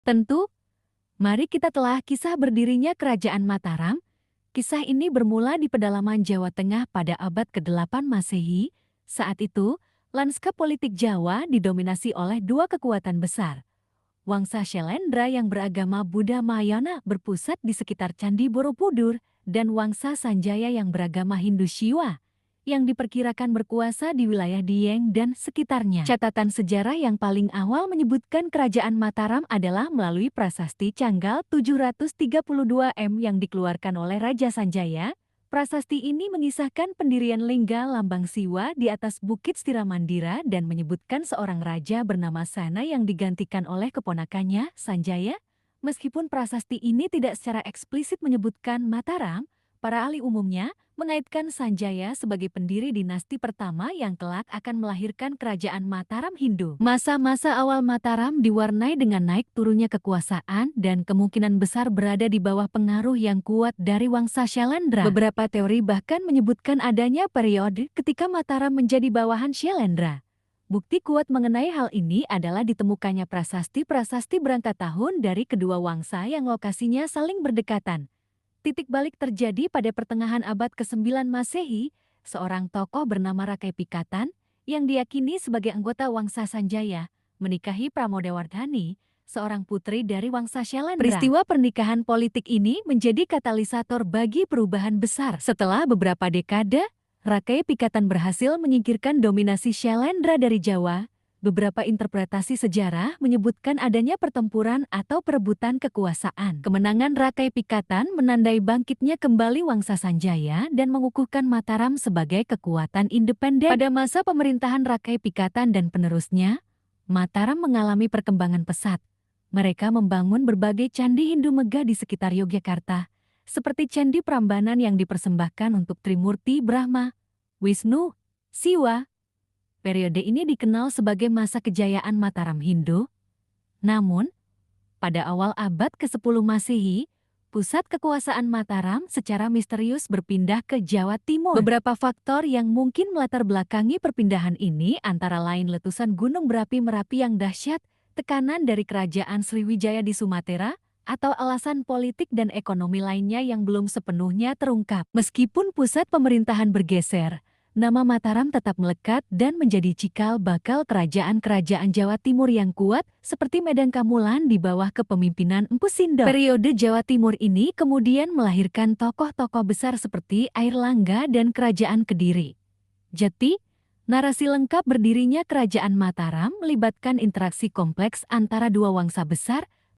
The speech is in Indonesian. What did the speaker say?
Tentu, mari kita telah kisah berdirinya Kerajaan Mataram. Kisah ini bermula di pedalaman Jawa Tengah pada abad ke-8 Masehi. Saat itu, lanskap politik Jawa didominasi oleh dua kekuatan besar. Wangsa Syailendra yang beragama Buddha Mahayana berpusat di sekitar Candi Borobudur dan Wangsa Sanjaya yang beragama Hindu Shiva yang diperkirakan berkuasa di wilayah Dieng dan sekitarnya. Catatan sejarah yang paling awal menyebutkan Kerajaan Mataram adalah melalui prasasti Canggal 732 yang dikeluarkan oleh Raja Sanjaya. Prasasti ini mengisahkan pendirian lingga lambang Siwa di atas Bukit Stiramandira dan menyebutkan seorang raja bernama Sana yang digantikan oleh keponakannya, Sanjaya. Meskipun prasasti ini tidak secara eksplisit menyebutkan Mataram, para ahli umumnya mengaitkan Sanjaya sebagai pendiri dinasti pertama yang kelak akan melahirkan Kerajaan Mataram Hindu. Masa-masa awal Mataram diwarnai dengan naik turunnya kekuasaan dan kemungkinan besar berada di bawah pengaruh yang kuat dari Wangsa Syailendra. Beberapa teori bahkan menyebutkan adanya periode ketika Mataram menjadi bawahan Syailendra. Bukti kuat mengenai hal ini adalah ditemukannya prasasti-prasasti berangkat tahun dari kedua wangsa yang lokasinya saling berdekatan. Titik balik terjadi pada pertengahan abad ke-9 Masehi, seorang tokoh bernama Rakai Pikatan, yang diyakini sebagai anggota Wangsa Sanjaya, menikahi Pramodawardhani, seorang putri dari Wangsa Syailendra. Peristiwa pernikahan politik ini menjadi katalisator bagi perubahan besar. Setelah beberapa dekade, Rakai Pikatan berhasil menyingkirkan dominasi Syailendra dari Jawa. Beberapa interpretasi sejarah menyebutkan adanya pertempuran atau perebutan kekuasaan. Kemenangan Rakai Pikatan menandai bangkitnya kembali Wangsa Sanjaya dan mengukuhkan Mataram sebagai kekuatan independen. Pada masa pemerintahan Rakai Pikatan dan penerusnya, Mataram mengalami perkembangan pesat. Mereka membangun berbagai candi Hindu megah di sekitar Yogyakarta, seperti Candi Prambanan yang dipersembahkan untuk Trimurti Brahma, Wisnu, Siwa. Periode ini dikenal sebagai masa kejayaan Mataram Hindu. Namun, pada awal abad ke-10 Masehi, pusat kekuasaan Mataram secara misterius berpindah ke Jawa Timur. Beberapa faktor yang mungkin melatar belakangi perpindahan ini antara lain letusan gunung berapi Merapi yang dahsyat, tekanan dari kerajaan Sriwijaya di Sumatera, atau alasan politik dan ekonomi lainnya yang belum sepenuhnya terungkap. Meskipun pusat pemerintahan bergeser, nama Mataram tetap melekat dan menjadi cikal bakal kerajaan-kerajaan Jawa Timur yang kuat seperti Medan Kamulan di bawah kepemimpinan Empu Sindok. Periode Jawa Timur ini kemudian melahirkan tokoh-tokoh besar seperti Airlangga dan Kerajaan Kediri. Jadi, narasi lengkap berdirinya Kerajaan Mataram melibatkan interaksi kompleks antara dua wangsa besar